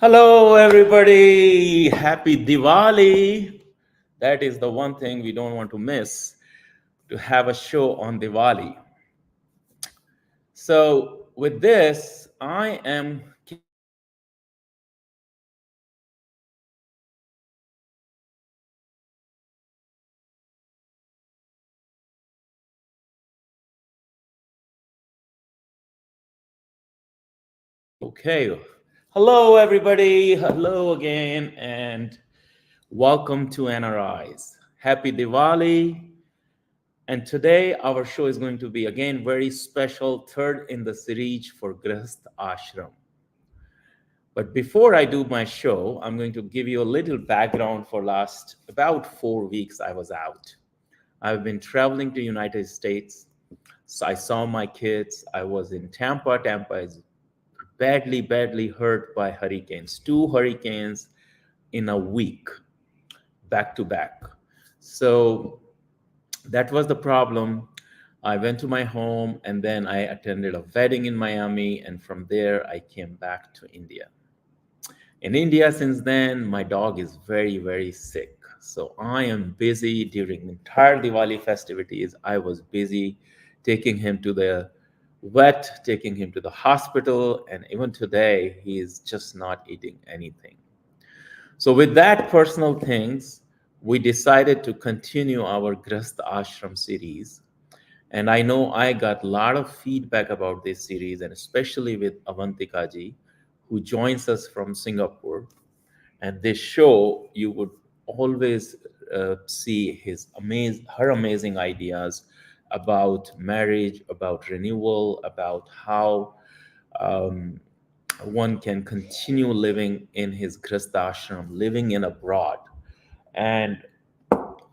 Hello, everybody. Happy Diwali. That is the one thing we don't want to miss to have a show on Diwali. So, with this, I am kicking off our show with okay. Hello, everybody. Hello again, and welcome to NRIs. Happy Diwali. And today, our show is going to be again very special, third in the series for Grihastha Ashram. But before I do my show, I'm going to give you a little background for last about 4 weeks I was out. I've been traveling to United States. So I saw my kids. I was in Tampa. Tampa is badly hurt by hurricanes. Two hurricanes in a week, back to back. So that was the problem. I went to my home and then I attended a wedding in Miami. And from there, I came back to India. In India, since then, my dog is very sick. So I am busy during the entire Diwali festivities. I was busy taking him to the vet, taking him to the hospital, and even today, he is just not eating anything. So, with that personal things, we decided to continue our Grihastha Ashram series. And I know I got a lot of feedback about this series, and especially with Avanti ji, who joins us from Singapore. And this show, you would always see her amazing ideas about marriage, about renewal, about how um, one can continue living in his Grihastha ashram, living in abroad. And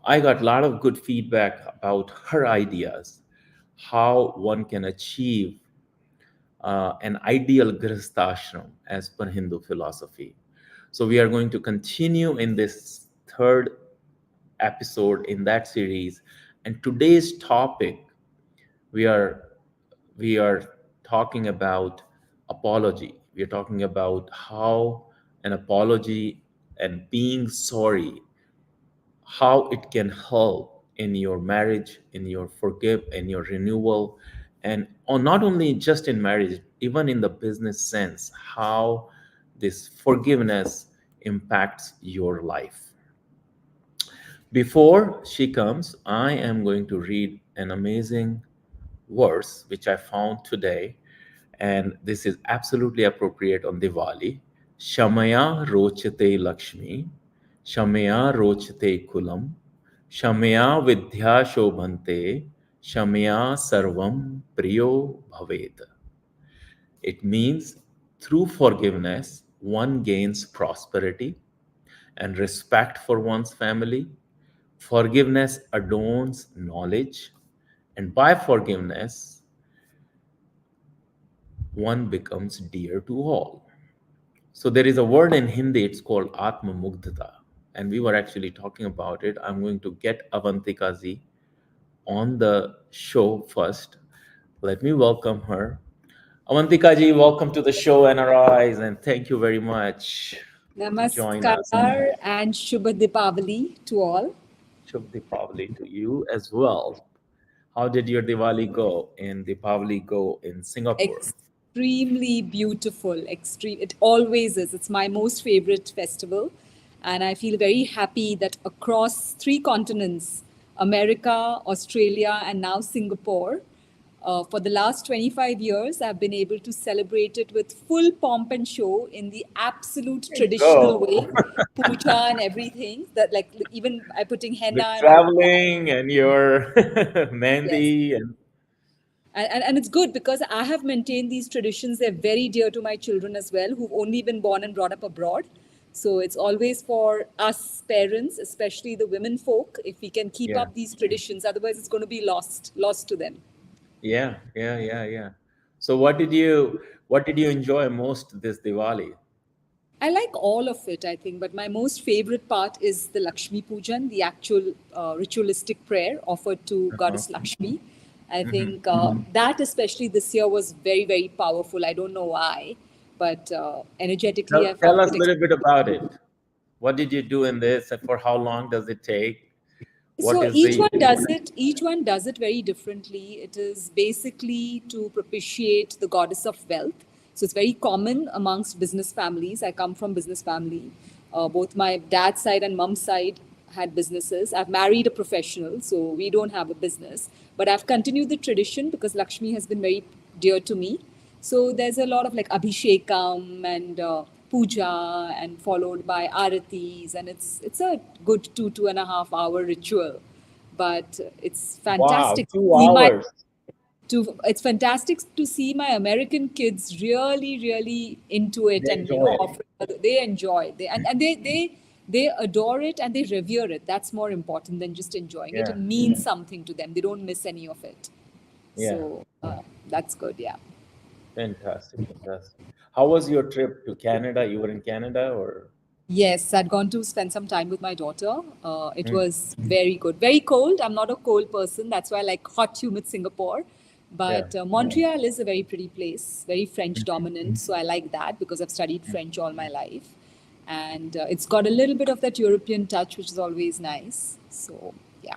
I got a lot of good feedback about her ideas, how one can achieve an ideal Grihastha ashram as per Hindu philosophy. So we are going to continue in this third episode in that series. And today's topic, we are we are talking about apology. We are talking about how an apology and being sorry, how it can help in your marriage, in your forgive, in your renewal, and or not only just in marriage, even in the business sense, how this forgiveness impacts your life. Before she comes, I am going to read an amazing verse which I found today, and this is absolutely appropriate on Diwali. Shamaya rochate Lakshmi, Shamaya rochate Kulam, Shamaya vidya shobhante, Shamaya sarvam priyo bhaved. It means through forgiveness, one gains prosperity and respect for one's family. Forgiveness adorns knowledge, and by forgiveness, one becomes dear to all. So there is a word in Hindi, it's called Atma Mugdhata. And we were actually talking about it. I'm going to get Avantika ji on the show first. Let me welcome her. Avantika ji, welcome to the show, NRIs, and thank you very much to join us. Namaskar and Shubha Dipavali to all. Shubh Deepavali to you as well. How did your Diwali go in Deepavali go in Singapore? Extremely beautiful, extreme. It always is. It's my most favorite festival. And I feel very happy that across three continents, America, Australia, and now Singapore, for the last 25 years, I've been able to celebrate it with full pomp and show in the absolute traditional Go. way, puja and everything. That like even by putting The henna and all of that. traveling and your Yes. Mehndi and And it's good because I have maintained these traditions. They're very dear to my children as well, who've only been born and brought up abroad. So it's always for us parents, especially the women folk, if we can keep yeah, up these traditions. Otherwise, it's going to be lost to them. yeah. So what did you enjoy most this Diwali? I like all of it, I think, but my most favorite part is the Lakshmi Pujan, the actual ritualistic prayer offered to Uh-huh. Goddess Lakshmi. I Hmm. think that, especially this year, was very, very powerful. I don't know why. but energetically, I Tell found us it. a little bit about it. What did you do in this, and for how long does it take? What So is the each one does it very differently. It is basically to propitiate the goddess of wealth. So it's very common amongst business families. I come from business family. Both my dad's side and mom's side had businesses. I've married a professional, so we don't have a business. But I've continued the tradition because Lakshmi has been very dear to me. So there's a lot of like abhishekam and puja, and followed by aratis, and it's a good 2.5 hour ritual. But it's wow, fantastic to two see my hours? to it's fantastic to see my American kids really into it, They and enjoy it. offering, they enjoy they and they adore it and they revere it. That's more important than just enjoying it. Yeah, It means something to them. They don't miss any of it. yeah. So that's good. Yeah. Fantastic, fantastic. How was your trip to Canada? You were in Canada, or? Yes, I'd gone to spend some time with my daughter. It Mm, was very good. Very cold. I'm not a cold person. That's why I like hot, humid Singapore. yeah. But Montreal is a very pretty place, very French dominant. So I like that because I've studied French all my life. And it's got a little bit of that European touch, which is always nice. So, yeah.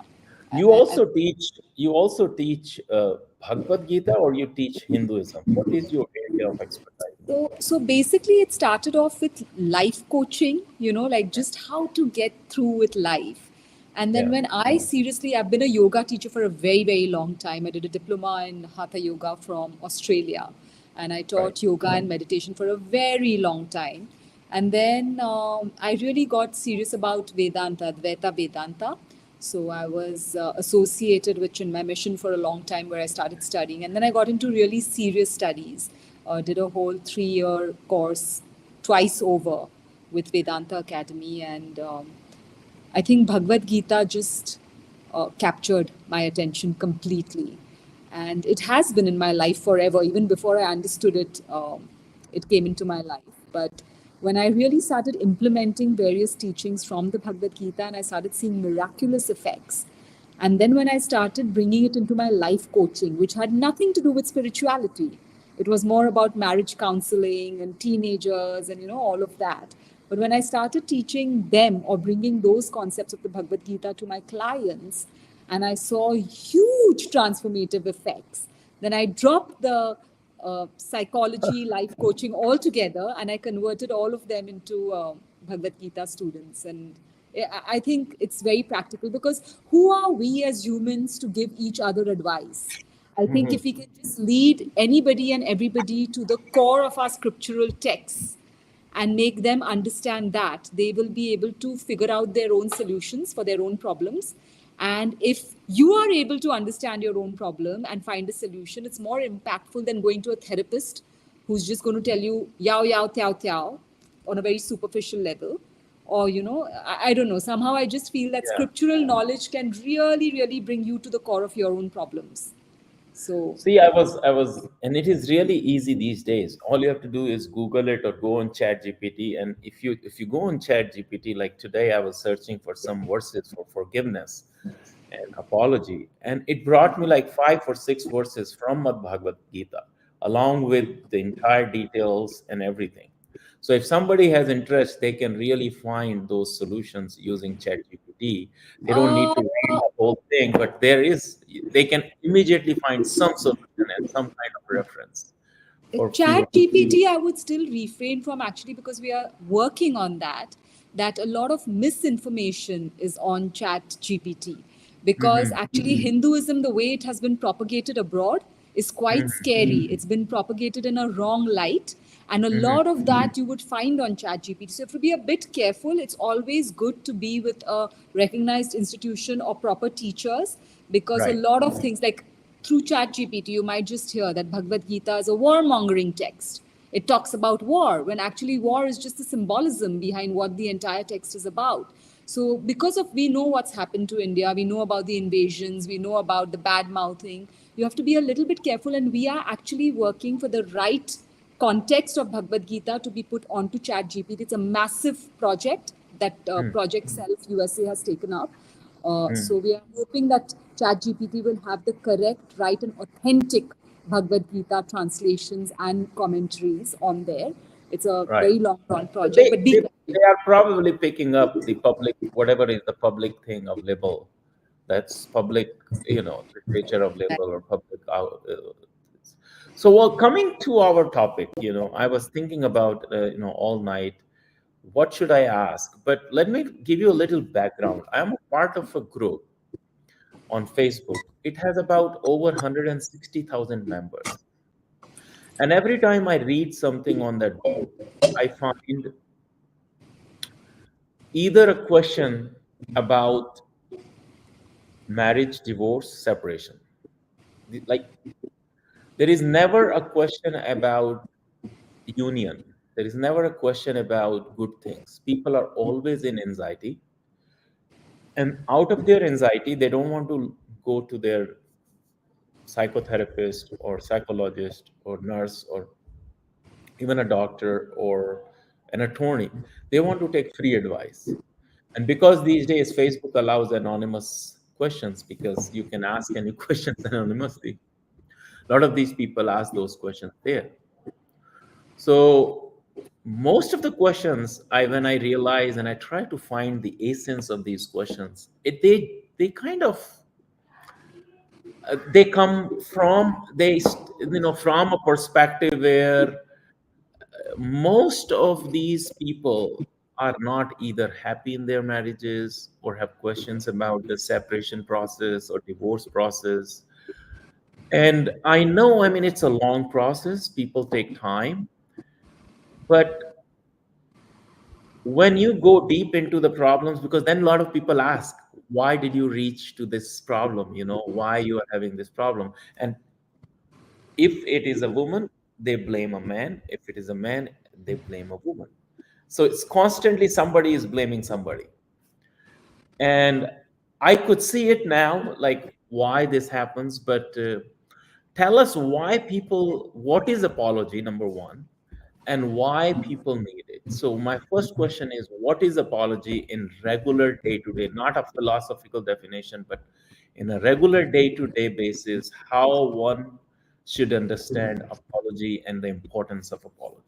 You I also teach. You also teach Bhagavad Gita, or you teach Hinduism. What is your area of expertise? so basically, it started off with life coaching, like just how to get through with life. And then Yeah, when I've been a yoga teacher for a very, very long time. I did a diploma in Hatha Yoga from Australia. And I right. taught yoga and meditation for a very long time. And then I really got serious about Vedanta, Advaita Vedanta. So I was associated with Chinmay Mission for a long time, where I started studying, and then I got into really serious studies. Did a whole 3 year course twice over with Vedanta Academy, and I think Bhagavad Gita just captured my attention completely. And it has been in my life forever. Even before I understood it, it came into my life. But when I really started implementing various teachings from the Bhagavad Gita, and I started seeing miraculous effects, and then when I started bringing it into my life coaching, which had nothing to do with spirituality, it was more about marriage counseling and teenagers and all of that. But when I started teaching them or bringing those concepts of the Bhagavad Gita to my clients, and I saw huge transformative effects, then I dropped the psychology, life coaching altogether, and I converted all of them into Bhagavad Gita students. And I think it's very practical, because who are we as humans to give each other advice? I think Mhm. if we can just lead anybody and everybody to the core of our scriptural texts and make them understand that, they will be able to figure out their own solutions for their own problems. And if you are able to understand your own problem and find a solution, it's more impactful than going to a therapist who's just going to tell you yao yao tiao tiao on a very superficial level. Or I don't know, somehow I just feel that Yeah. scriptural knowledge can really bring you to the core of your own problems. So See, I was, and it is really easy these days. All you have to do is Google it or go on Chat GPT. And if you go on Chat GPT, like today, I was searching for some verses for forgiveness and apology, and it brought me like 5 or 6 verses from Bhagavad Gita, along with the entire details and everything. So if somebody has interest, they can really find those solutions using ChatGPT. They don't need to read uh, the whole thing, but they can immediately find some solution and some kind of reference for few. Chat GPT, I would still refrain from, actually, because we are working on that. That a lot of misinformation is on Chat GPT. Because Mhm, actually, Hinduism, the way it has been propagated abroad, is quite mhm, scary. It's been propagated in a wrong light. And a mhm. lot of that you would find on Chat GPT. So, if you be a bit careful, it's always good to be with a recognized institution or proper teachers, because a Right. lot of things, like through ChatGPT, you might just hear that Bhagavad Gita is a warmongering text. It talks about war, when actually war is just the symbolism behind what the entire text is about. So, because of we know what's happened to India, we know about the invasions, we know about the bad mouthing, you have to be a little bit careful. And we are actually working for the right context of Bhagavad Gita to be put onto ChatGPT. It's a massive project that Mm, Project Self USA has taken up. mm. So we are hoping that ChatGPT will have the correct, right, and authentic Bhagavad Gita translations and commentaries on there. It's a Right. very long run But project, but be they are probably picking up the public, whatever is the public thing of libel. That's public, literature of libel or public out. So, well, coming to our topic, I was thinking about, all night, what should I ask? But let me give you a little background. I'm a part of a group on Facebook. It has about over 160,000 members. And every time I read something on that group, I find either a question about marriage, divorce, separation. Like, there is never a question about union. There is never a question about good things. People are always in anxiety. And out of their anxiety, they don't want to go to their psychotherapist or psychologist or nurse or even a doctor or an attorney. They want to take free advice. And because these days Facebook allows anonymous questions because you can ask any questions anonymously, a lot of these people ask those questions there. So most of the questions, when I realize and I try to find the essence of these questions, they kind of they come from from a perspective where most of these people are not either happy in their marriages or have questions about the separation process or divorce process. And I know, I mean, it's a long process, people take time, but when you go deep into the problems, because then a lot of people ask, why did you reach to this problem, why you are having this problem? And if it is a woman, they blame a man. If it is a man, they blame a woman. So it's constantly somebody is blaming somebody. And I could see it now, like why this happens. But tell us why people, what is apology, number one, and why people need it. So my first question is, what is apology in regular day to day, not a philosophical definition, but in a regular day to day basis, how one should understand apology and the importance of apology.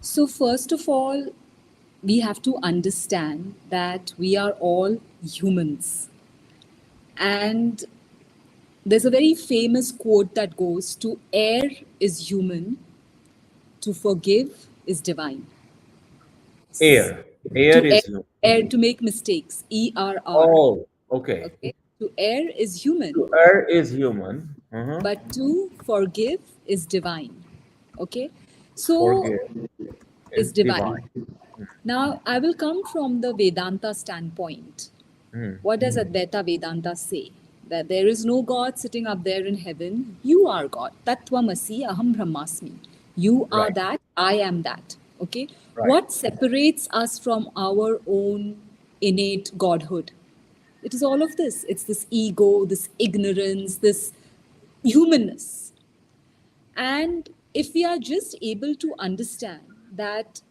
So, first of all, we have to understand that we are all humans. And there's a very famous quote that goes, to err is human, to forgive is divine. Air. Air To is human. err, to make mistakes, ERR. Oh, okay. Okay. To err is human, To err is human. but to forgive is divine. Okay. So, Forgive is is divine. divine. Now, I will come from the Vedanta standpoint. Mm. What does Advaita Vedanta say? That there is no God sitting up there in heaven. You are God. Tattvamasi aham brahmasmi. You are Right, that. I am that. Okay. right. What separates us from our own innate godhood? It is all of this. It's this ego, this ignorance, this humanness. And if we are just able to understand that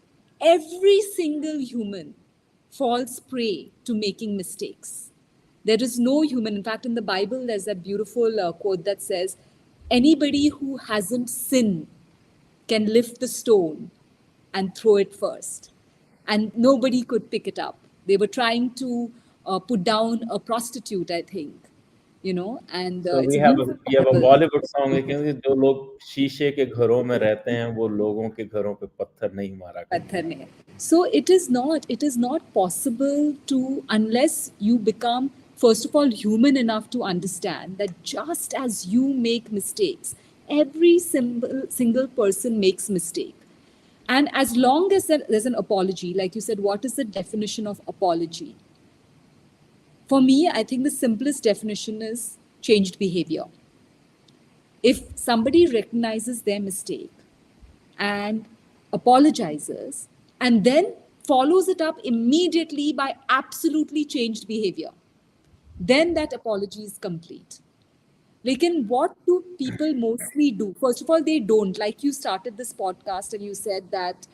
every single human falls prey to making mistakes, there is no human. In fact, in the Bible, there's that beautiful quote that says, anybody who hasn't sinned can lift the stone and throw it first. And nobody could pick it up. They were trying to put down a prostitute, I think, and So it's we a have a beautiful we have a parable. Bollywood song है कि जो लोग शीशे के घरों में रहते हैं वो लोगों के घरों पे पत्थर नहीं मारा करते. पत्थर में. So it is not possible to, unless you become first of all human enough to understand that just as you make mistakes, every single person makes mistake. And as long as there's an apology, like you said, what is the definition of apology? For me, I think the simplest definition is changed behavior. If somebody recognizes their mistake and apologizes and then follows it up immediately by absolutely changed behavior, then that apology is complete. Like, in what do people mostly do? First of all, they don't. Like, you started this podcast and you said that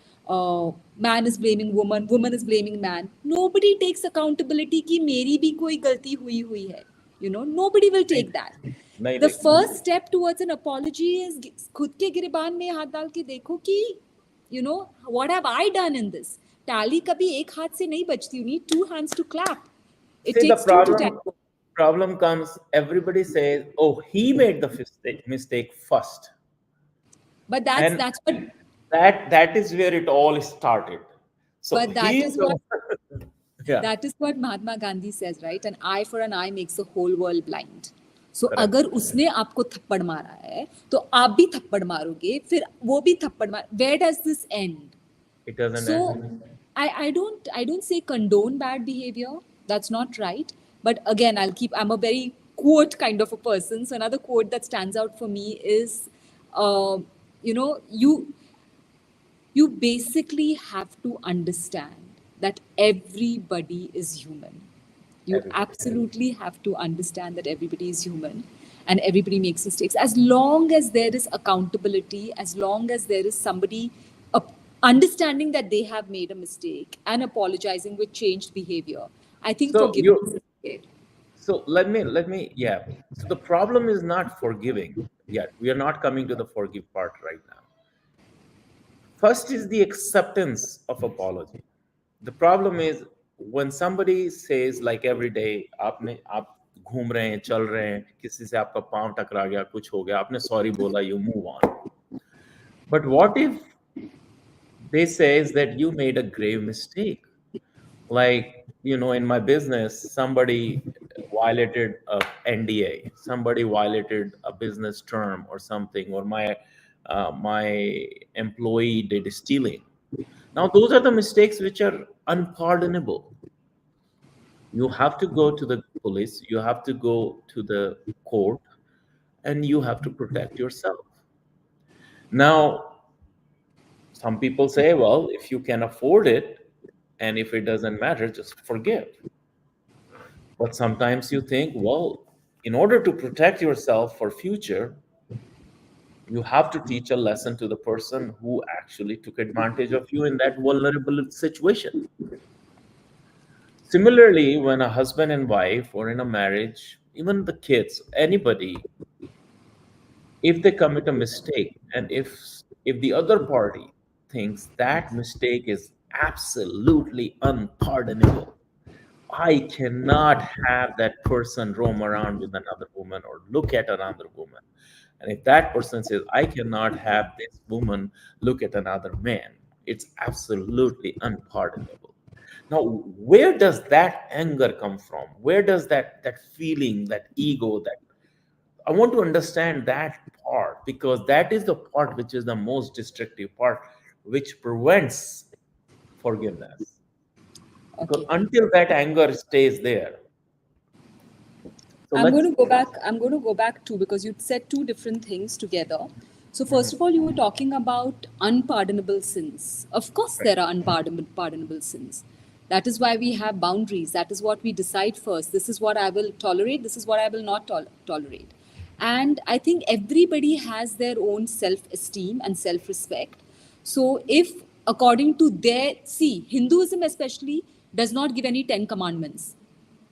man is blaming woman, woman is blaming man. Nobody takes accountability ki meri bhi koi galti hui hai. Nobody will take that. नहीं The देखना। first step towards an apology is खुद के गिरबान में हाथ डाल के देखो कि you know what have I done in this. ताली कभी एक हाथ से नहीं बजती. You need two hands to clap. It See, the takes two to problem tango. problem comes. Everybody says, "Oh, he made the mistake first," But and that's what that is where it all started. So but he is the yeah, that is what Mahatma Gandhi says, right? An eye for an eye makes the whole world blind. So correct. अगर उसने आपको थप्पड़ मारा है तो आप भी थप्पड़ मारोगे, फिर वो भी थप्पड़ मार. Where does this end? It doesn't So end. I don't say condone bad behavior. That's not right. But again, I'm a very quote kind of a person. So another quote that stands out for me is, uh, you know, you basically have to understand that everybody is human. You Everybody. absolutely have to understand that everybody is human and everybody makes mistakes. As long as there is accountability, as long as there is somebody uh, understanding that they have made a mistake and apologizing with changed behavior, I think So forgiveness is okay. so let me yeah. So the problem is not forgiving yet. We are not coming to the forgive part right now. First is the acceptance of apology. The problem is when somebody says like every day आपने आप घूम रहे हैं चल रहे हैं किसी से आपका पांव टकरा गया कुछ हो गया आपने सॉरी बोला you move on. But what if they says that you made a grave mistake? Like, in my business, somebody violated a NDA, somebody violated a business term or something, or my employee did stealing. Now, those are the mistakes which are unpardonable. You have to go to the police, you have to go to the court, and you have to protect yourself. Now, some people say, well, if you can afford it and if it doesn't matter, just forgive. But sometimes you think, well, in order to protect yourself for future, you have to teach a lesson to the person who actually took advantage of you in that vulnerable situation. Similarly, when a husband and wife or in a marriage, even the kids, anybody, if they commit a mistake and if the other party thinks that mistake is absolutely unpardonable, I cannot have that person roam around with another woman or look at another woman. And if that person says, I cannot have this woman look at another man, it's absolutely unpardonable. Now, where does that anger come from? Where does that feeling, that ego, that I want to understand that part because that is the part which is the most destructive part, which prevents forgiveness. Because Okay. until that anger stays there, so I'm going let's. to go back. I'm going to go back too because you said two different things together. So first of all, you were talking about unpardonable sins. Of course, Right. there are unpardonable sins. That is why we have boundaries. That is what we decide first. This is what I will tolerate. This is what I will not tolerate. And I think everybody has their own self-esteem and self-respect. So if according to their, see, Hinduism especially does not give any 10 commandments,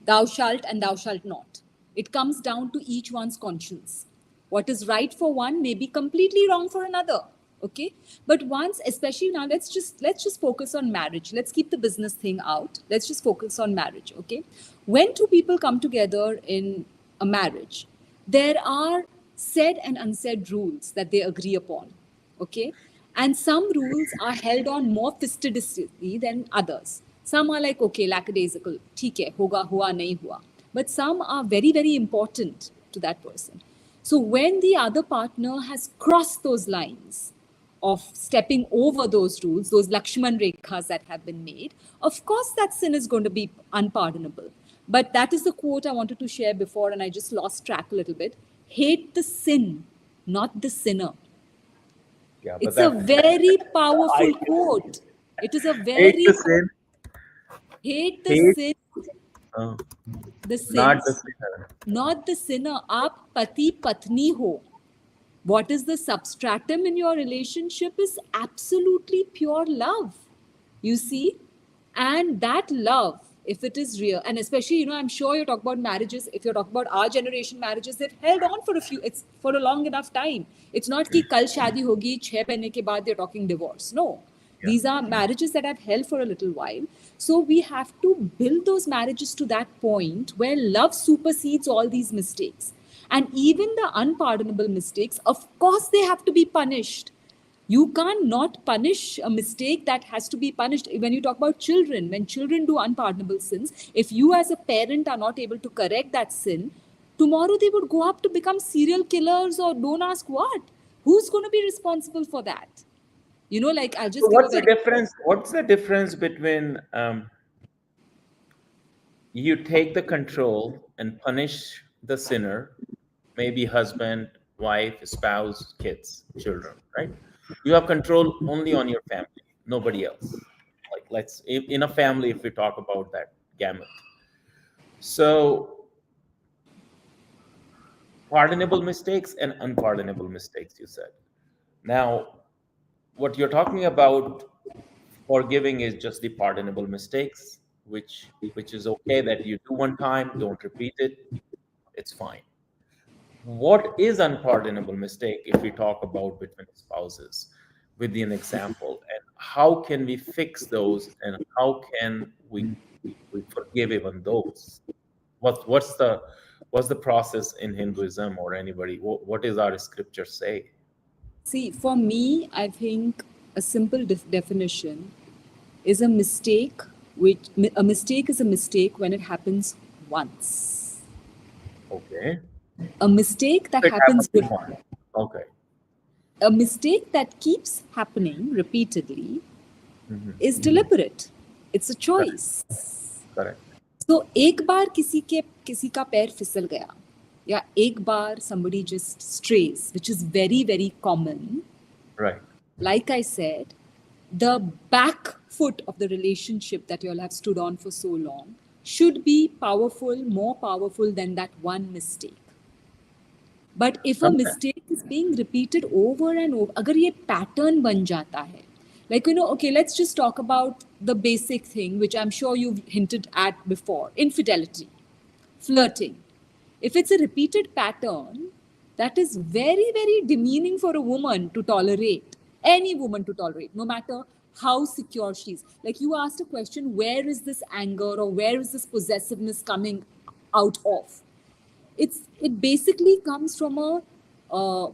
thou shalt and thou shalt not. It comes down to each one's conscience. What is right for one may be completely wrong for another. Okay, but once, especially now, let's just focus on marriage. Let's keep the business thing out. Let's just focus on marriage. Okay, when two people come together in a marriage, there are said and unsaid rules that they agree upon. Okay, and some rules are held on more fastidiously than others. Some are like, okay, lackadaisical, theek hai, hoga hua, nahi hua. But some are very, very important to that person. So when the other partner has crossed those lines of stepping over those rules, those Lakshman Rekhas that have been made, of course that sin is going to be unpardonable. But that is the quote I wanted to share before, and I just lost track a little bit. Hate the sin, not the sinner. Yeah, but It's a that very I powerful quote. It is a hate the very sin, hate the hate sin, uh, the not the sins, sinner. not the sinner. आप पति पत्नी हो. What is the substratum in your relationship is absolutely pure love. You see? And that love if it is real, and especially, I'm sure you're talking about marriages. If you're talking about our generation marriages, they've held on it's for a long enough time. It's not ki kal shadi hogi 6 mahine ke baad they're talking divorce. No, Yeah. these are marriages that have held for a little while. So we have to build those marriages to that point where love supersedes all these mistakes. And even the unpardonable mistakes, of course, they have to be punished. You can't not punish a mistake that has to be punished. When you talk about children, when children do unpardonable sins, if you as a parent are not able to correct that sin, tomorrow they would go up to become serial killers or don't ask what. Who's going to be responsible for that? Like I'll So just give a what's the very difference? What's the difference between you take the control and punish the sinner, maybe husband, wife, spouse, kids, children, right? You have control only on your family, nobody else. Like in a family, if we talk about that gamut. So pardonable mistakes and unpardonable mistakes, you said. Now, what you're talking about forgiving is just the pardonable mistakes, which is okay that you do one time, don't repeat it, it's fine. What is unpardonable mistake if we talk about between spouses with an example, and how can we fix those, and how can we forgive even those? What's the process in Hinduism or anybody? What is our scripture say? See, for me, I think a simple definition is a mistake, which a mistake is a mistake when it happens once. Okay. A mistake that It happens happens, once. Okay. a mistake that keeps happening repeatedly Mhm. is deliberate. It's a Correct. choice. Correct. So एक बार किसी का पैर फिसल गया, या एक बार somebody just strays, which is very, very common. Right. Like I said, the back foot of the relationship that you all have stood on for so long should be powerful, more powerful than that one mistake. But if a Sometimes. mistake is being repeated over and over, अगर ये pattern बन जाता है, like, okay, let's just talk about the basic thing, which I'm sure you've hinted at before: infidelity, flirting. If it's a repeated pattern, that is very, very demeaning for a woman to tolerate, any woman to tolerate, no matter how secure she is. Like you asked a question, where is this anger or where is this possessiveness coming out of? It basically comes from a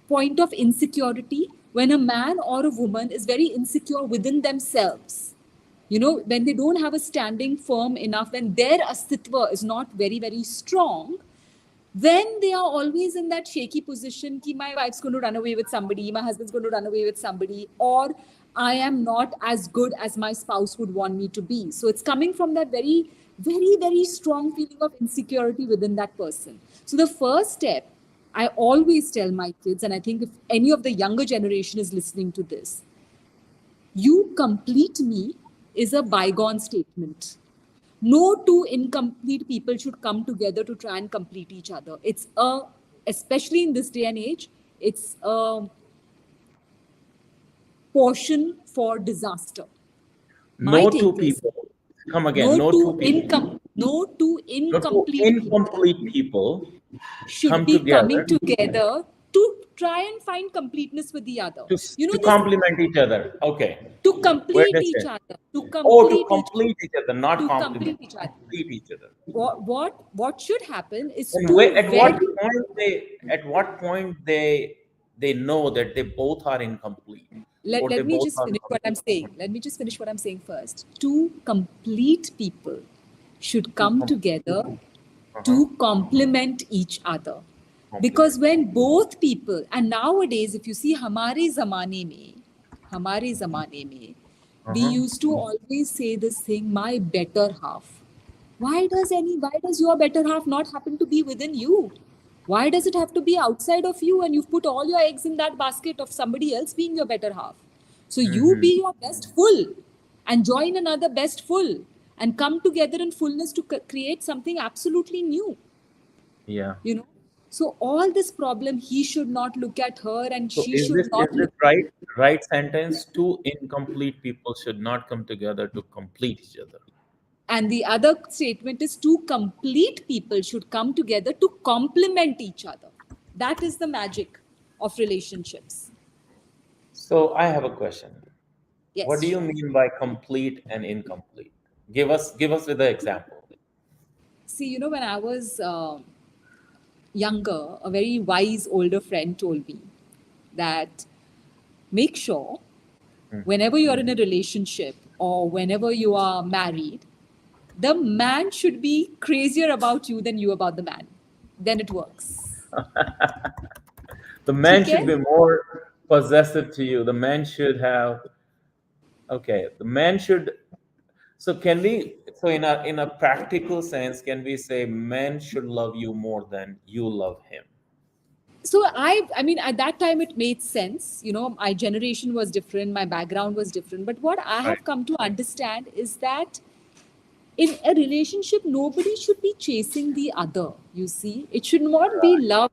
point of insecurity when a man or a woman is very insecure within themselves. When they don't have a standing firm enough, when their astitva is not very, very strong, then they are always in that shaky position ki my wife's going to run away with somebody, my husband's going to run away with somebody, or I am not as good as my spouse would want me to be. So it's coming from that very, very, very strong feeling of insecurity within that person. So the first step, I always tell my kids, and I think if any of the younger generation is listening to this, you complete me is a bygone statement. No two incomplete people should come together to try and complete each other. Especially in this day and age, it's a portion for disaster. My No two take is people. Come again. No two people. no two No two incomplete people incomplete people should come be coming together together to try and find completeness with the other. to This complement each other. Okay. to Where complete does each it? other, to Oh, to complete each, complete each other, not to complement. complete each other. Complete each other. What should happen is And two at what very. point they know that they both are incomplete, or they Let me both just are finish what I'm complete. saying. Let me just finish what I'm saying first. Two complete people should To come together uh-huh, to complement each other. Because complement. when both people, and nowadays, if you see हमारे ज़माने में, we Uh-huh. used to always say this thing, my better half. Why does your better half not happen to be within you? Why does it have to be outside of you and you've put all your eggs in that basket of somebody else being your better half? So you Hmm. be your best full and join another best full and come together in fullness to create something absolutely new, Yeah. you know. So all this problem, he should not look at her and So she is should this not look. right sentence? Two incomplete people should not come together to complete each other. And the other statement is two complete people should come together to complement each other. That is the magic of relationships. So I have a question. What do Yes, you sure. mean by complete and incomplete? Give us with the example. See, when I was younger, a very wise older friend told me that make sure Mhm. whenever you're in a relationship or whenever you are married, the man should be crazier about you than you about the man. Then it works. The man should Okay? be more possessive to you. The man should have, okay, the man should, so can we, so in a practical sense, can we say men should love you more than you love him? So I mean, at that time it made sense. My generation was different, my background was different. But what I Right. have come to understand is that in a relationship nobody should be chasing the other. You see, it should not be love.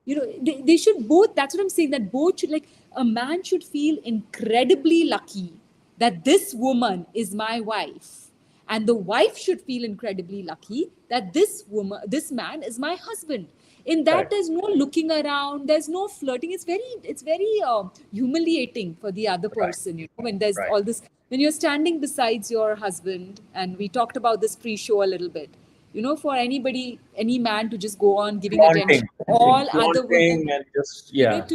They should both, that's what I'm saying, that both should, like, a man should feel incredibly lucky that this woman is my wife, and the wife should feel incredibly lucky that this man is my husband. In that, Correct. there's no looking around, there's no flirting. It's very humiliating for the other Right. person, when there's Right. all this, when you're standing besides your husband. And we talked about this pre-show a little bit. For anybody, any man, to just go on giving attention Flaunting. to all other women, Flaunting and just, yeah.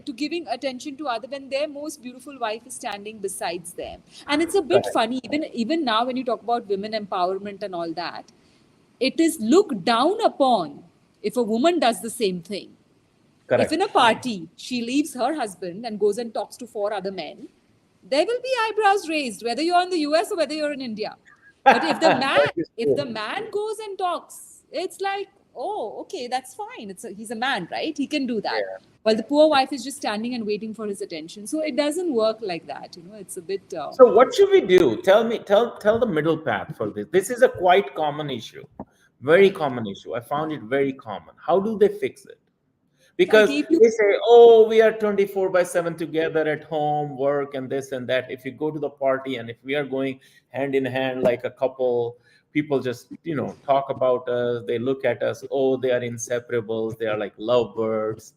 to giving attention to other, when their most beautiful wife is standing besides them. And it's a bit Correct. funny, even now, when you talk about women empowerment and all that, it is looked down upon if a woman does the same thing. If in Correct. a party she leaves her husband and goes and talks to four other men, there will be eyebrows raised, whether you're in the US or whether you're in India. But if the man, That is if true. the man goes and talks, it's like, oh, okay, that's fine. He's a man, right? He can do that. Yeah. While the poor wife is just standing and waiting for his attention. So it doesn't work like that. It's a bit. So what should we do? Tell me, tell the middle path for this. This is a quite common issue. Very common issue. I found it very common. How do they fix it? So I Because gave you. they say, oh, we are 24/7 together at home, work, and this and that. If you go to the party and if we are going hand in hand like a couple, people just, talk about us. They look at us, oh, they are inseparables. They are like lovebirds.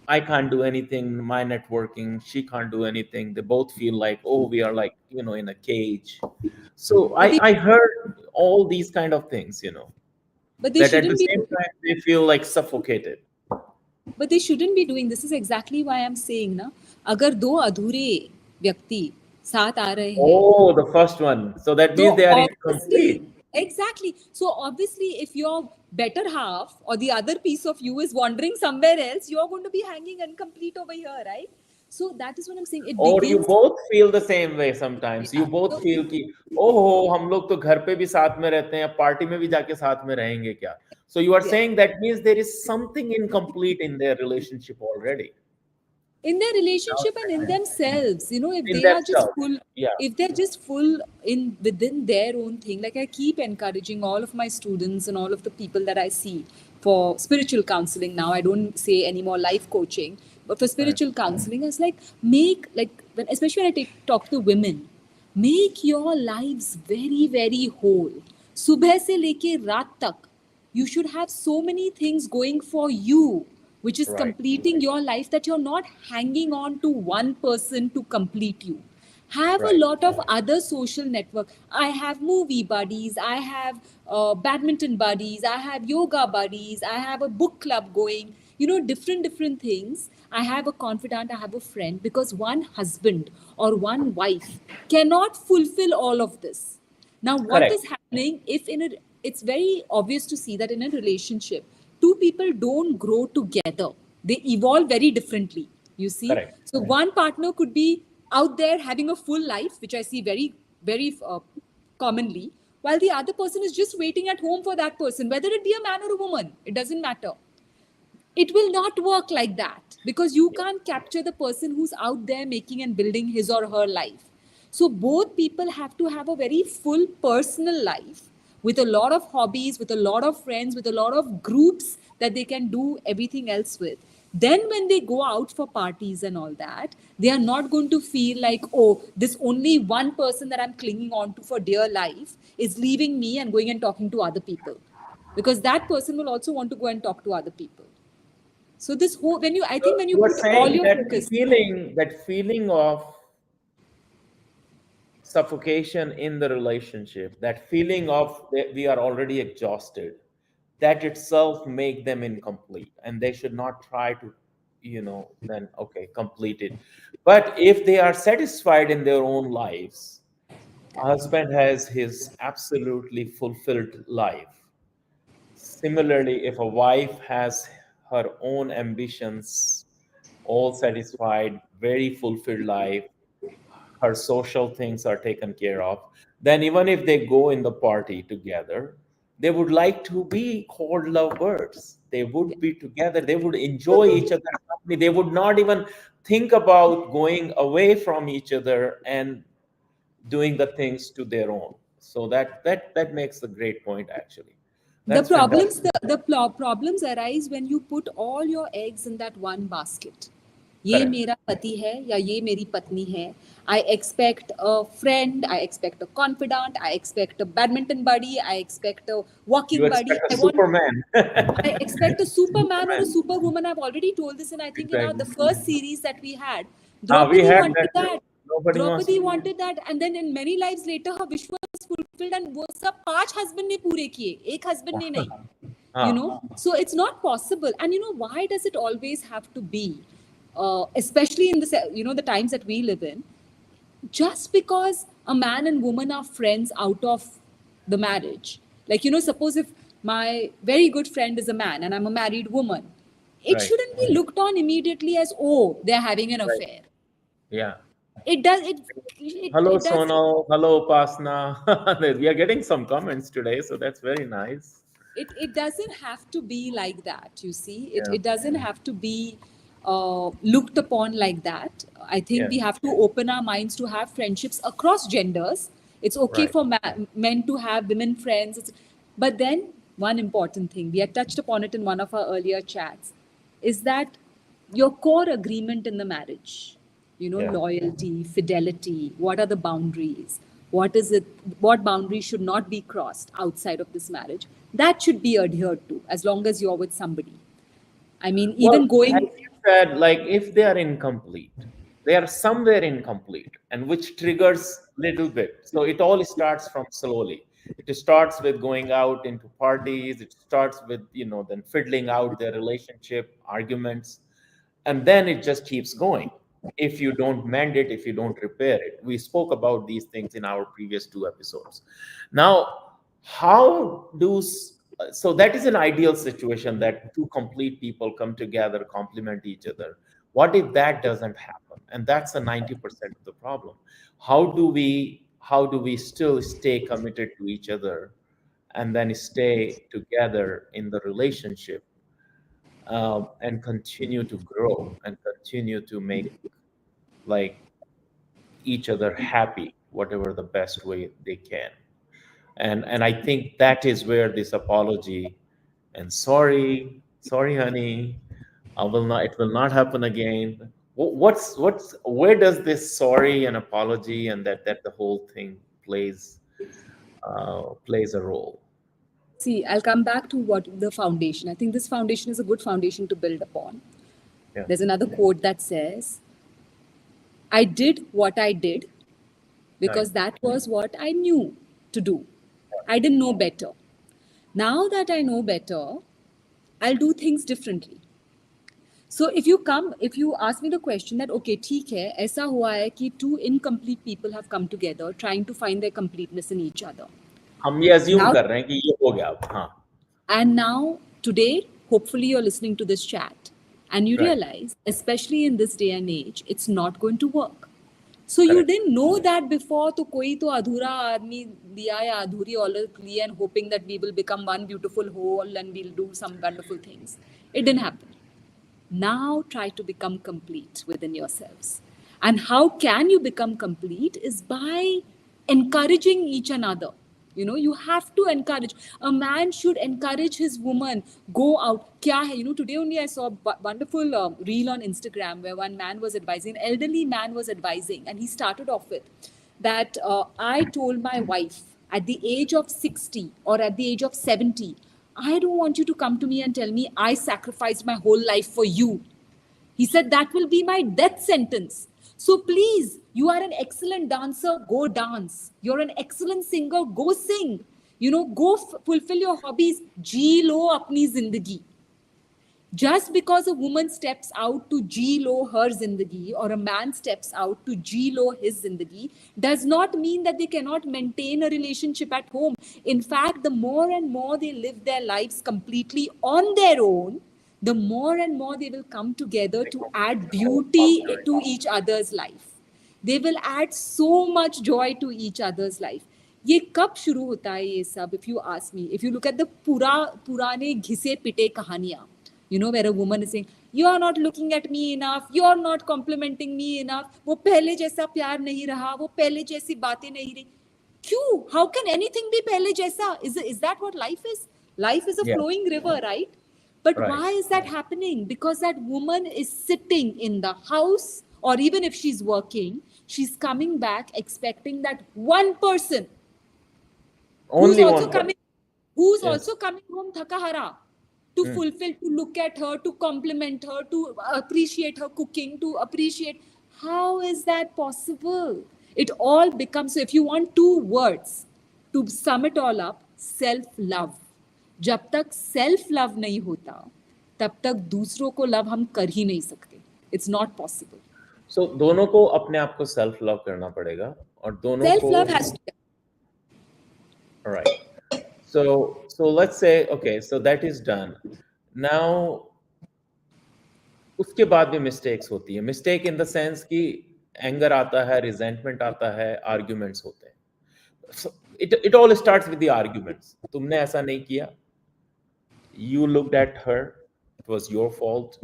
I can't do anything. My networking, she can't do anything. They both feel like, oh, we are like, in a cage. So But they, I heard all these kind of things, but they that at the shouldn't be. same time they feel like suffocated. But they shouldn't be doing. This is exactly why I'm saying, ना, अगर दो अधूरे व्यक्ति साथ आ रहे हैं, Oh, the first one. So that means so they are obviously, incomplete. exactly. So obviously, if your better half or the other piece of you is wandering somewhere else, you're going to be hanging incomplete over here, right? So that is what I'm saying. It Or you begins. both feel the same way sometimes. You Yeah. both So, feel कि ओहो हम लोग तो घर पे भी साथ में रहते हैं पार्टी में भी जाके साथ में रहेंगे क्या? So you are yeah. saying that means there is something incomplete in their relationship already. In their Now relationship and in themselves, if in they are just themselves. full, Yeah. if they're just full in within their own thing. Like, I keep encouraging all of my students and all of the people that I see for spiritual counseling. Now I don't say any more life coaching, but for Right. spiritual counseling, it's like, especially when I talk to women, make your lives very very whole. सुबह से लेके रात तक, you should have so many things going for you, which is Right. completing your life, that you're not hanging on to one person to complete you. Have a Right. lot of other social network. I have movie buddies, I have badminton buddies, I have yoga buddies, I have a book club going, different things. I have a confidant, I have a friend, because one husband or one wife cannot fulfill all of this. Now, what Correct. is happening if it's very obvious to see that in a relationship, two people don't grow together. They evolve very differently, you see. Correct. So one partner could be out there having a full life, which I see very, very commonly, while the other person is just waiting at home for that person, whether it be a man or a woman, it doesn't matter. It will not work like that, because you can't capture the person who's out there making and building his or her life. So both people have to have a very full personal life with a lot of hobbies, with a lot of friends, with a lot of groups that they can do everything else with. Then when they go out for parties and all that, they are not going to feel like, oh, this only one person that I'm clinging on to for dear life is leaving me and going and talking to other people, because that person will also want to go and talk to other people. So this whole, when you, I So think when you you are put all saying your focus. that feeling of suffocation in the relationship, that feeling of that we are already exhausted, that itself make them incomplete, and they should not try to, then okay, complete it. But if they are satisfied in their own lives, a husband has his absolutely fulfilled life. Similarly, if a wife has her own ambitions, all satisfied, very fulfilled life, her social things are taken care of, then even if they go in the party together, they would like to be called lovebirds. They would be together. They would enjoy each other's company. They would not even think about going away from each other and doing the things to their own. So that makes a great point, actually. The That's problems, fantastic. the problems arise when you put all your eggs in that one basket. ये Correct. मेरा पति है या ये मेरी पत्नी है. I expect a friend, I expect a confidant, I expect a badminton buddy, I expect a You walking buddy. expect a Superman. I expect a Superman or a Superman. Superwoman. I've already told this, and I think in our the Exactly. first series that we had, We Draupadi had that wanted too. that. Nobody wants Draupadi to. wanted that, and then in many lives later, her wish was fulfilled, and वो सब 5 husband ने पूरे किए, एक husband ने नहीं. You हाँ. know, so it's not possible. And you know, why does it always have to be, especially in the the times that we live in, just because a man and woman are friends out of the marriage. Like, suppose if my very good friend is a man and I'm a married woman, it Right. shouldn't be looked on immediately as, oh, they're having an Right. affair. Yeah. It does, it Hello, does. Sonal. Hello, Pasna. We are getting some comments today, so that's very nice. It doesn't have to be like that, you see. Yeah. It doesn't have to be looked upon like that. I think Yeah. we have to open our minds to have friendships across genders. It's okay Right. for men to have women friends. But then one important thing, we had touched upon it in one of our earlier chats, is that your core agreement in the marriage, Yeah. loyalty, fidelity, what are the boundaries, what is it, what boundaries should not be crossed outside of this marriage, that should be adhered to as long as you're with somebody. I mean, Well, even as going. you said, like if they are incomplete, they are somewhere incomplete, and which triggers little bit. So it all starts from slowly. It starts with going out into parties. It starts with then fiddling out their relationship, arguments, and then it just keeps going. If you don't mend it, if you don't repair it, we spoke about these things in our previous 2 episodes. Now, how do so that is an ideal situation that two complete people come together, complement each other. What if that doesn't happen? And that's a 90% of the problem. How do we still stay committed to each other and then stay together in the relationship, and continue to grow and continue to make like each other happy, whatever the best way they can. And I think that is where this apology and sorry honey, it will not happen again. What's where does this sorry and apology and that the whole thing plays a role? See, I'll come back to what the foundation. I think this foundation is a good foundation to build upon. Yeah. There's another quote that says, I did what I did Right. because that was what I knew to do. I didn't know better. Now that I know better, I'll do things differently. So if you ask me the question that, okay, ठीक है, ऐसा हुआ है कि two incomplete people have come together trying to find their completeness in each other. हम ये assume Now, कर रहे हैं कि ये हो गया अब, हाँ. and now, today, hopefully you're listening to this chat and you Right. realize, especially in this day and age, it's not going to work. So you Correct. didn't know that before, तो कोई तो अधूरा आदमी दिया या अधूरी औलत ली and hoping that we will become one beautiful whole and we'll do some wonderful things. It didn't happen. Now try to become complete within yourselves. And how can you become complete is by encouraging each another. You have to encourage. A man should encourage his woman. Go out. Kya hai? Today only I saw a wonderful reel on Instagram where one man was advising, an elderly man was advising, and he started off with that I told my wife at the age of 60 or at the age of 70, I don't want you to come to me and tell me I sacrificed my whole life for you. He said, that will be my death sentence. So please, you are an excellent dancer, go dance. You're an excellent singer, go sing. Go fulfill your hobbies. Ji lo apni zindagi. Just because a woman steps out to G-lo her zindagi or a man steps out to G-lo his zindagi does not mean that they cannot maintain a relationship at home. In fact, the more and more they live their lives completely on their own, the more and more they will come together to add beauty to each other's life. They will add so much joy to each other's life. ये कब शुरू होता है ये सब? If you ask me, if you look at the पुराने घिसे पिटे कहानियां, where a woman is saying, you are not looking at me enough, you are not complimenting me enough, वो पहले जैसा प्यार नहीं रहा, वो पहले जैसी बातें नहीं रही. क्यों? How can anything be पहले जैसा? Is that what life is? Life is a flowing river, right? But why is that happening? Because that woman is sitting in the house, or even if she's working, she's coming back expecting that one person Only who's also coming home thakahara to fulfill, to look at her, to compliment her, to appreciate her cooking, to appreciate. How is that possible? It all becomes, so if you want two words to sum it all up, self-love. जब तक self love नहीं होता तब तक दूसरों को love हम कर ही नहीं सकते. It's not possible. सो दोनों को अपने आप को सेल्फ लव करना पड़ेगा और दोनों सेल्फ को love has to. Right. So let's say, okay, so that is done. Now उसके बाद भी मिस्टेक्स होती है. मिस्टेक इन द सेंस कि एंगर आता है, रिजेंटमेंट आता है, आर्ग्यूमेंट्स होते हैं. So it all starts with the arguments. तुमने ऐसा नहीं किया. You looked at her. It was your fault.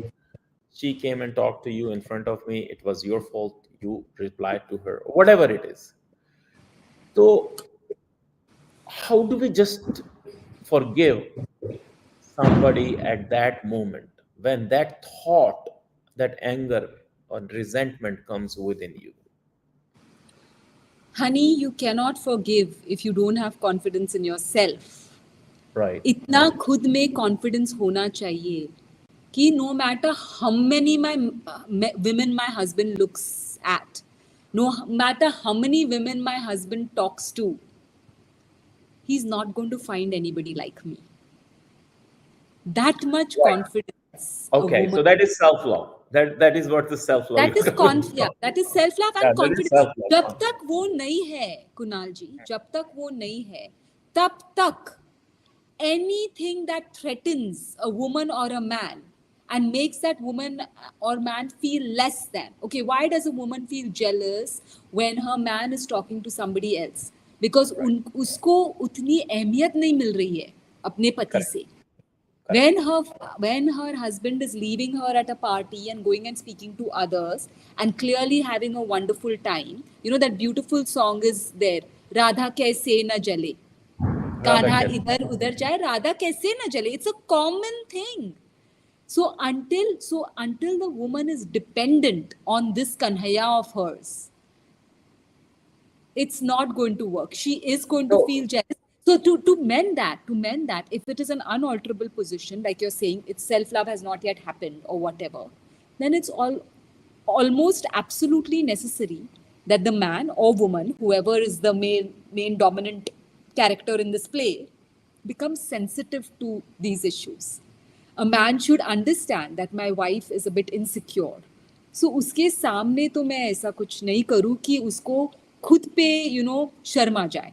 She came and talked to you in front of me. It was your fault. You replied to her. Whatever it is. So how do we just forgive somebody at that moment when that thought, that anger or resentment comes within you? Honey, you cannot forgive if you don't have confidence in yourself. Right. इतना खुद में confidence होना चाहिए कि no matter how many women my husband looks at, no matter how many women my husband talks to, he's not going to find anybody like me. That much confidence. Okay, so that is self-love. That is what the self-love. That is that is self-love and confidence. जब तक वो नहीं है, कुणाल जी, जब तक वो नहीं है, तब तक anything that threatens a woman or a man and makes that woman or man feel less than. Okay, why does a woman feel jealous when her man is talking to somebody else? Because उसको उतनी अहमियत नहीं मिल रही है अपने पति से. When her husband is leaving her at a party and going and speaking to others and clearly having a wonderful time, that beautiful song is there, Radha kaise na jale. Kanha इधर उधर जाए, राधा कैसे न जले. It's a common thing. So until the woman is dependent on this kanhaya of hers, it's not going to work. She is going to feel jealous. So to mend that, if it is an unalterable position, like you're saying, it's self-love has not yet happened or whatever, then it's almost absolutely necessary that the man or woman, whoever is the main dominant character in this play, becomes sensitive to these issues. A man should understand that my wife is a bit insecure. So उसके सामने तो मैं ऐसा कुछ नहीं करूँ कि उसको खुद पे शर्म आ जाए.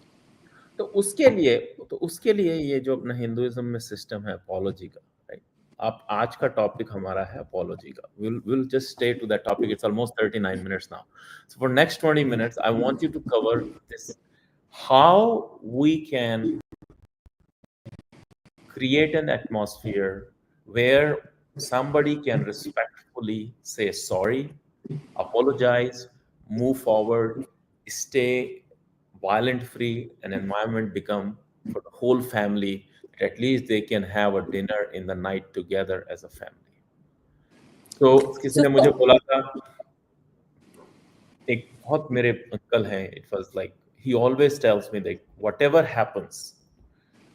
तो उसके लिए ये जो अपना हिंदुइज्म में सिस्टम है अपोलॉजी का, राइट? आप आज का टॉपिक हमारा है अपोलॉजी का. We'll just stay to that topic. It's almost 39 minutes now. So for next 20 minutes, I want you to cover this. How we can create an atmosphere where somebody can respectfully say sorry, apologize, move forward, stay violent free, an environment become for the whole family, that at least they can have a dinner in the night together as a family. तो किसी So, ने मुझे बोला था, एक बहुत मेरे uncle हैं, it was like he always tells me that whatever happens,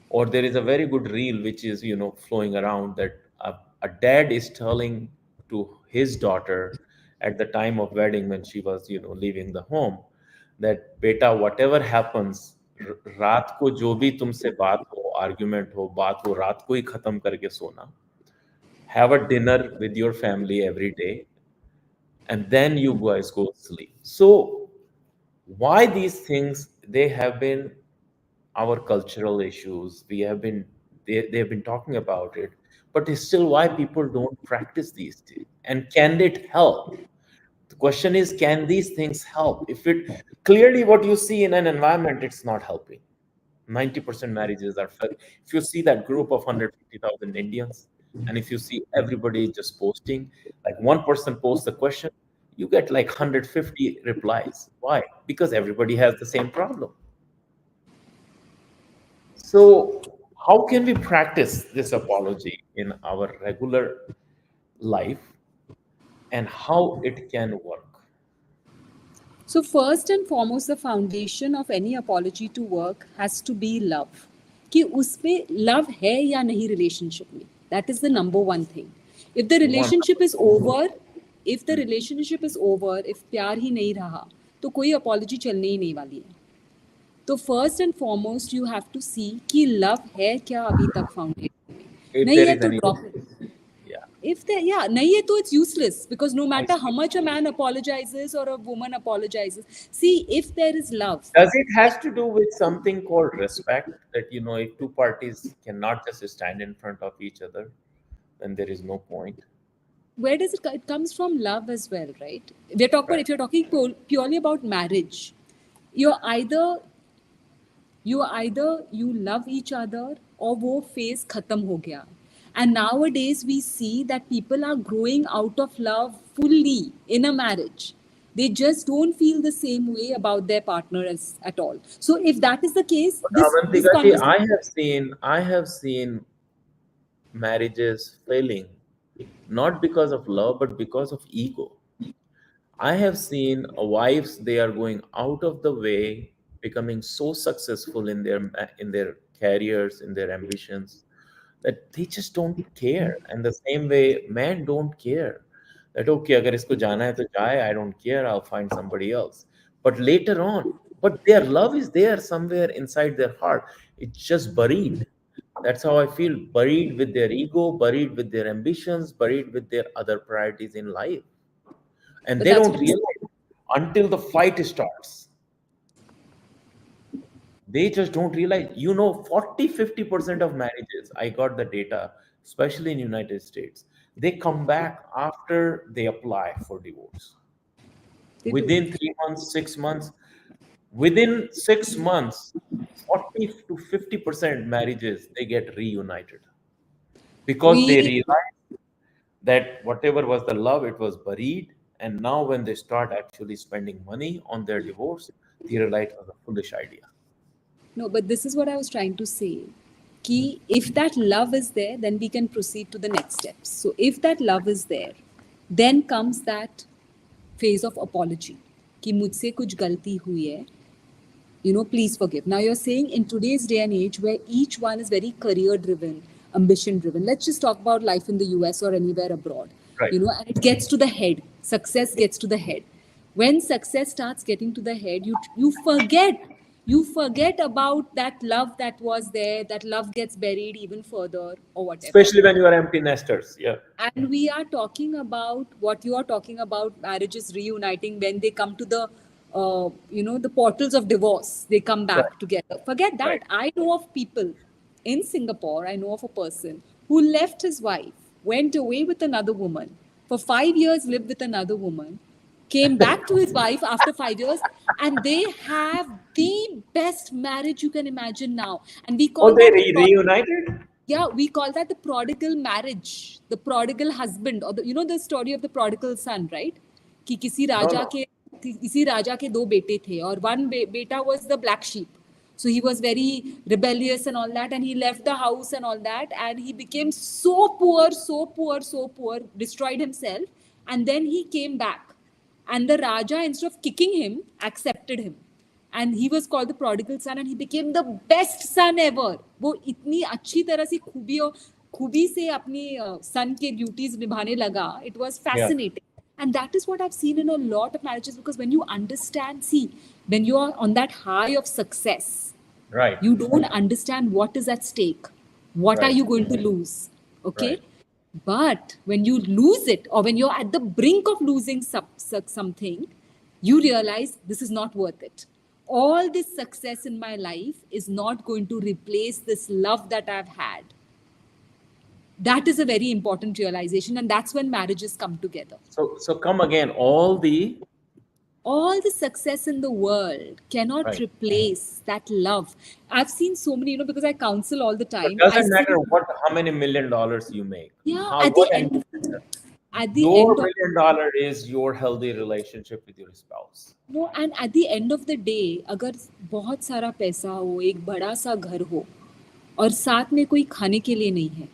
or there is a very good reel which is flowing around that a dad is telling to his daughter at the time of wedding when she was leaving the home, that beta whatever happens, रात को जो भी तुमसे बात हो, argument हो, बात हो, रात को ही खत्म करके सोना, have a dinner with your family every day, and then you guys go sleep. So why these things, they have been our cultural issues, we have been, they have been talking about it, but it's still why people don't practice these things, and can it help? The question is, can these things help? If it clearly, what you see in an environment, it's not helping. 90% marriages are if you see that group of 150,000 Indians, and if you see everybody just posting, like one person posts a question, you get like 150 replies. Why? Because everybody has the same problem. So, how can we practice this apology in our regular life, and how it can work? so first and foremost, the foundation of any apology to work has to be love. कि उसमें love है या नहीं relationship में. That is the number one thing. If the One, relationship is over, if प्यार ही नहीं रहा, तो कोई apology चलने ही नहीं वाली है. तो first and foremost you have to see कि लव है क्या अभी तक फाउंडेशन में. if नहीं there है is तो any, drop it. yeah, If there, yeah, nahi hai to it's useless, because no I matter how see. much a man apologizes or a woman apologizes, see, if there is love, Does it has to do with something called respect? That if two parties cannot just stand in front of each other, then there is no point. where does it comes from? Love as well, right? We're talking about, Right. if you're talking purely about marriage, you're either you love each other or वो phase खत्म हो गया. And nowadays we see that people are growing out of love fully in a marriage. They just don't feel the same way about their partner as at all. So if that is the case, But this Avantika ji, conversation. I have seen marriages failing, not because of love, but because of ego. I have seen wives, they are going out of the way, becoming so successful in their careers, in their ambitions, that they just don't care. And the same way, men don't care. That okay, agar isko jana hai to jaye, I don't care, I'll find somebody else. But later on, but their love is there somewhere inside their heart. It's just buried. That's how I feel, buried with their ego, buried with their ambitions, buried with their other priorities in life, and But they that's don't what I'm. realize until the fight starts. They just don't realize, 40-50% of marriages, I got the data, especially in United States, they come back after they apply for divorce, They do. within 3 months, 6 months. Within 6 months, 40 to 50% marriages, they get reunited, because they We realize that whatever was the love, it was buried. And now when they start actually spending money on their divorce, they realize it was a foolish idea. No, but this is what I was trying to say. Ki if that love is there, then we can proceed to the next steps. So if that love is there, then comes that phase of apology. कि मुझसे कुछ गलती हुई है, please forgive. Now you're saying in today's day and age where each one is very career driven, ambition driven. Let's just talk about life in the US or anywhere abroad. Right. And it gets to the head. Success gets to the head. When success starts getting to the head, you forget about that love that was there. That love gets buried even further or whatever. Especially when you are empty nesters. Yeah. And we are talking about what you are talking about, marriages reuniting when they come to the portals of divorce. They come Right. back together. Forget Right. that. I know of people in Singapore. I know of a person who left his wife, went away with another woman for 5 years, lived with another woman, came back to his wife after 5 years, and they have the best marriage you can imagine now. And we Oh, call they that reunited? yeah, we call that the prodigal marriage, the prodigal husband, or the story of the prodigal son, right? कि किसी No, राजा no. के इसी राजा के 2 बेटे थे और one beta was the black sheep. So he was very rebellious and all that, and he left the house and all that, and he became so poor, so poor, so poor, destroyed himself, and then he came back. And the Raja, instead of kicking him, accepted him. And he was called the prodigal son, and he became the best son ever. वो इतनी अच्छी तरह से खूबी से अपनी son के duties निभाने लगा. It was fascinating. And that is what I've seen in a lot of marriages, because when you understand, see, when you are on that high of success, right, you don't understand what is at stake. What Right. are you going to lose? Okay. Right. But when you lose it, or when you're at the brink of losing something, you realize this is not worth it. All this success in my life is not going to replace this love that I've had. That is a very important realization, and that's when marriages come together. So come again. All the success in the world cannot Right. replace that love. I've seen so many, because I counsel all the time. It doesn't I matter see, how many $1 million you make. yeah, How, at what the end end, at the your end of, $1 million is your healthy relationship with your spouse. no, and at the end of the day, अगर बहुत सारा पैसा हो, एक बड़ा सा घर हो, और साथ में कोई खाने के लिए नहीं है,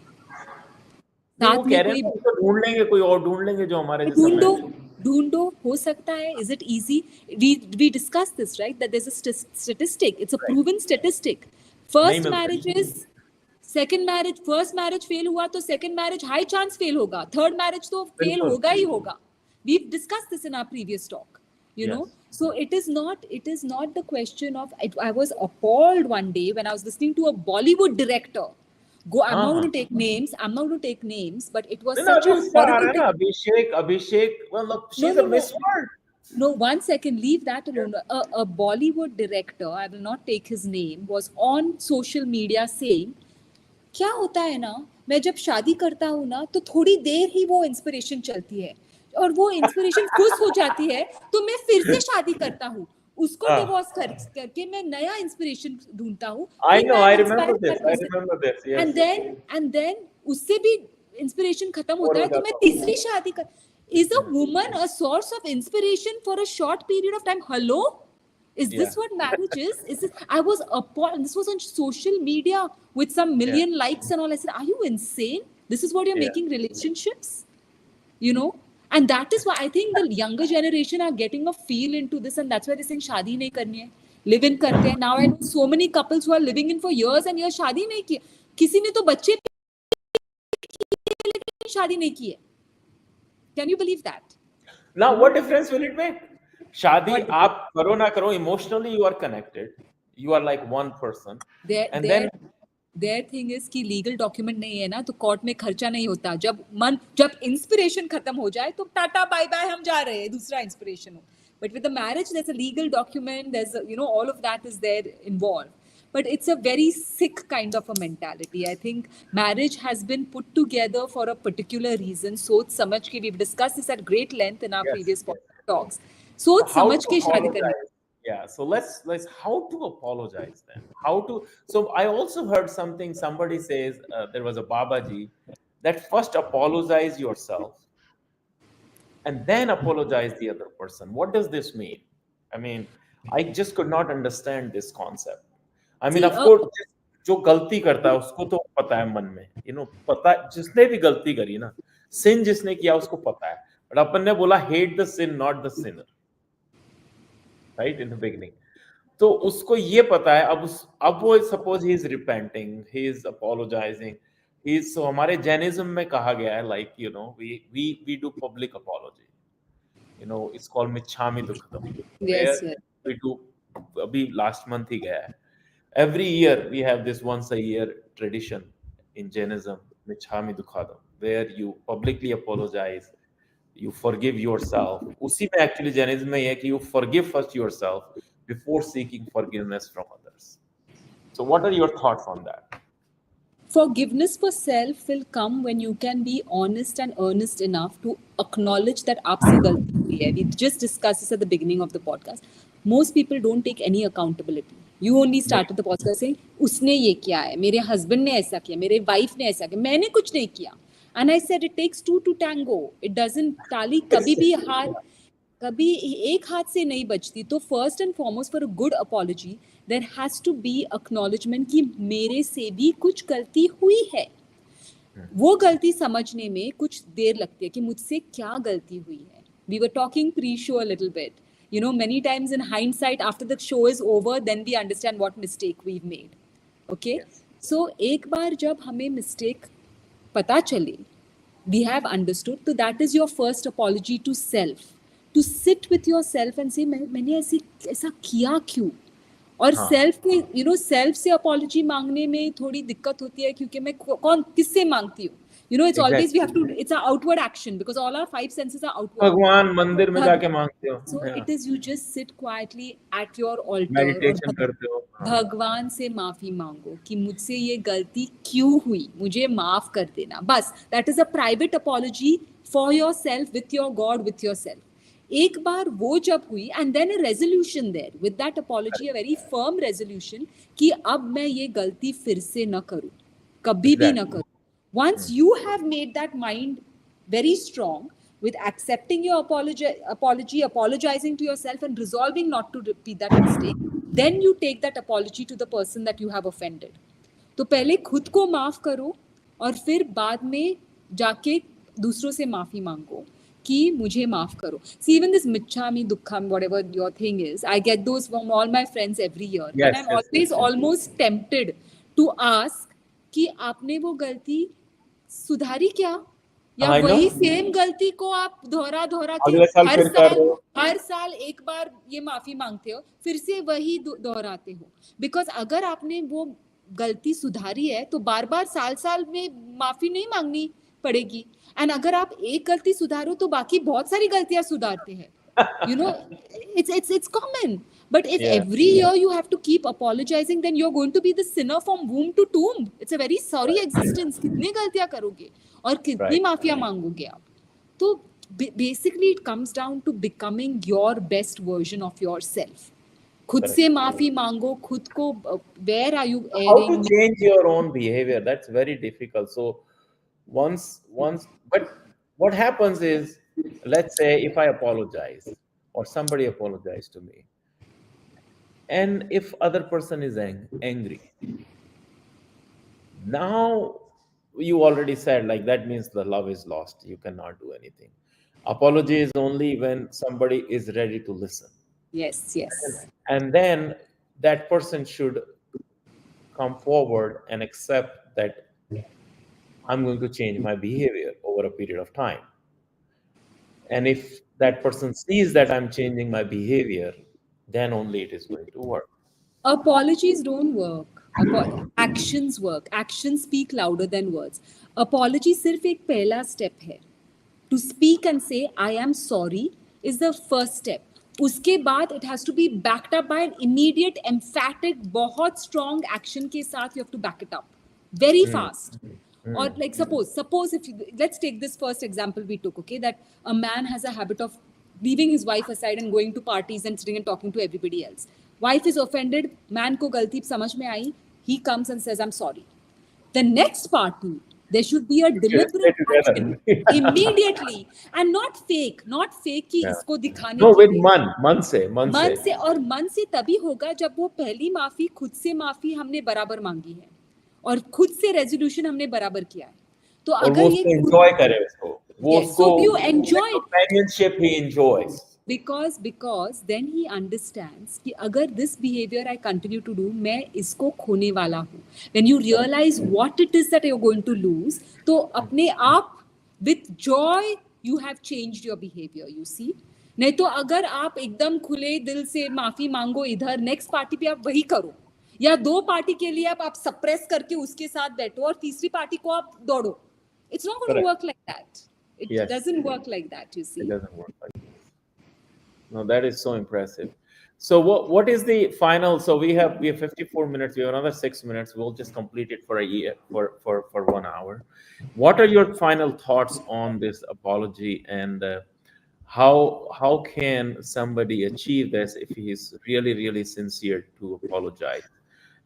नहीं, वो साथ कह में रहे हैं कोई उसको ढूंढ लेंगे, कोई और ढूंढ लेंगे जो हमारे जैसा ढूंढो हो सकता है. Is it easy? We discussed this, right? That there's a statistic. It's a proven statistic. First marriage is, second marriage, first marriage fail हुआ तो second marriage high chance fail होगा. Third marriage तो fail होगा ही होगा. We've discussed this in our previous talk. You know, so it is not the question of. I was appalled one day when I was listening to a Bollywood director. I'm not going to take names, but it was such a horrible. Abhishek. Well, look, she's a Miss World. No, 1 second, leave that alone. A Bollywood director, I will not take his name, was on social media saying, क्या होता है ना, मैं जब शादी करता हूँ ना, तो थोड़ी देर ही वो इंस्पिरेशन चलती है, और वो इंस्पिरेशन खुश हो जाती है, तो मैं फिर से शादी करता हूँ, उसको डिवोर्स करके मैं नया इंस्पिरेशन ढूंढता हूँ. I know, I remember this. Yes. And then उससे भी इंस्पिरेशन खत्म होता है, तो मैं तीसरी शादी कर. Is a woman a source of inspiration for a short period of time? Hello? Is this what marriage is? I was appalled. This was on social media with some million likes and all. I said, are you insane? This is what you're making relationships? You know? And that is why I think the younger generation are getting a feel into this, and that's why they're saying, शादी नहीं करनी है, live in करते हैं. Now I know so many couples who are living in for years and years, शादी नहीं की. किसी ने तो बच्चे लेकिन शादी नहीं की है. Can you believe that? Now, what difference will it make? Shadi, aap karo na karo, emotionally you are connected. You are like one person. Their thing is कि legal document नहीं है ना, तो court में खर्चा नहीं होता. जब inspiration खत्म हो जाए, तो टाटा bye bye हम जा रहे हैं, दूसरा inspiration हो. But with the marriage, there's a legal document. There's all of that is there involved. But it's a very sick kind of a mentality. I think marriage has been put together for a particular reason. सोच समझ के, we've discussed this at great length in our previous talks. सोच समझ के शादी करनी. Yeah, so let's how to apologize then? So I also heard somebody says, there was a Babaji, that first apologize yourself and then apologize the other person. What does this mean? I mean, I just could not understand this concept. I mean, of course, जो गलती करता है उसको तो पता है मन में, पता, जिसने भी गलती करी ना, sin जिसने किया उसको पता है. But अपन ने बोला hate the sin, not the sinner, right, in the beginning. तो उसको ये पता है, अब वो suppose he is repenting, he is apologizing, so हमारे Jainism में कहा गया है, like, we do public apology. It's called Michhami Dukkhadam. Yes. We do, abhi last month ही गया है. Every year we have this once a year tradition in Jainism, Michhami Dukkhadam, where you publicly apologize, you forgive yourself. उसी में actually Jainism में है कि you forgive first yourself before seeking forgiveness from others. So what are your thoughts on that? Forgiveness for self will come when you can be honest and earnest enough to acknowledge that आपसे गलती हुई है. We just discussed this at the beginning of the podcast. Most people don't take any accountability. You only started the podcast saying, उसने ये किया है, मेरे husband ने ऐसा किया, मेरे wife ने ऐसा किया, मैंने कुछ नहीं किया. And I said, it takes two to tango. It doesn't, ताली कभी भी हार. कभी एक हाथ से नहीं बचती. तो first and foremost for a good apology there has to be acknowledgement कि मेरे से भी कुछ गलती हुई है. वो गलती समझने में कुछ देर लगती है कि मुझसे क्या गलती हुई है. We were talking pre show a little bit. You know, many times in hindsight, after the show is over, then we understand what mistake we've made. Okay? Yes. So, एक बार जब हमें mistake पता चले, we have understood, तो that is your first apology to self. To sit with yourself and say, मैंने ऐसा किया क्यों? और हाँ. सेल्फ के सेल्फ से अपॉलजी मांगने में थोड़ी दिक्कत होती है क्योंकि मैं कौन किससे मांगती हूँ. It's always we have to, it's an outward action because all our five senses are outward. भगवान मंदिर में जाके मांगते हो. So it is you just sit quietly at your altar और मेडिटेशन करते हो. भगवान से माफी मांगो कि मुझसे ये गलती क्यों हुई, मुझे माफ कर देना. बस that is a private apology for yourself with your God, with yourself. एक बार वो जब हुई and then a resolution there with that apology, a very firm resolution कि अब मैं ये गलती फिर से न करूं, कभी भी न करूं. Once you have made that mind very strong with accepting your apology, apologizing to yourself and resolving not to repeat that mistake, then you take that apology to the person that you have offended. तो पहले खुद को माफ करो और फिर बाद में जाके दूसरों से माफी मांगो कि मुझे माफ करो. See, even this michhami dukkham, whatever your thing is, I get those from all my friends every year. Yes, and I'm always almost tempted to ask कि आपने वो गलती सुधारी क्या, या वही सेम गलती को आप दोहरा के हर साल एक बार ये माफी मांगते हो, फिर से वही दोहराते हो. बिकॉज अगर आपने वो गलती सुधारी है तो बार बार साल में माफी नहीं मांगनी पड़ेगी. एंड अगर आप एक गलती सुधारो तो बाकी बहुत सारी गलतियां सुधारते हैं. It's common. But if every year you have to keep apologizing, then you're going to be the sinner from womb to tomb. It's a very sorry existence. कितनी गलतियां करोगे और कितनी माफिया मांगोगे आप. तो basically it comes down to becoming your best version of yourself. खुद से माफी मांगो, खुद को where are you erring? How to change your own behavior? That's very difficult. So once, but what happens is, let's say if I apologize or somebody apologized to me, and if other person is angry, now you already said like that means the love is lost. You cannot do anything. Apology is only when somebody is ready to listen. Yes. And then that person should come forward and accept that I'm going to change my behavior over a period of time. And if that person sees that I'm changing my behavior, then only it is going to work. Apologies don't work. Actions work. Actions speak louder than words. Apology सिर्फ एक पहला step है. To speak and say I am sorry is the first step. उसके बाद it has to be backed up by an immediate, emphatic, बहुत strong action के साथ you have to back it up very fast. Or like suppose if let's take this first example we took, okay, that a man has a habit of leaving his wife aside and going to parties and sitting and talking to everybody else. Wife is offended, man को गलती समझ में आई, he comes and says I'm sorry. The next party, there should be a deliberate action immediately and not fake कि इसको दिखाने के लिए. मन से और मन से तभी होगा जब वो पहली माफी खुद से माफी हमने बराबर मांगी है और खुद से रेजोल्यूशन हमने बराबर किया है. तो अगर ये एंजॉय करे उसको, वो so you enjoy companionship he enjoys, because then he understands कि अगर this behavior I continue to do, मैं इसको खोने वाला हूँ. When you realize what it is that you're going to lose, तो अपने आप with joy you have changed your behavior. You see, नहीं तो अगर आप एकदम खुले दिल से माफी मांगो इधर, नेक्स्ट पार्टी पे आप वही करो, या दो पार्टी के लिए आप सप्रेस करके उसके साथ बैठो और तीसरी पार्टी को आप दौड़ो. It's not going to work like that. It doesn't work like that, you see. It doesn't work like that. No, that is so impressive. So what is the final? So we have 54 minutes. We have another 6 minutes. We'll just complete it for a year, for 1 hour. What are your final thoughts on this apology, and how can somebody achieve this if he is really sincere to apologize,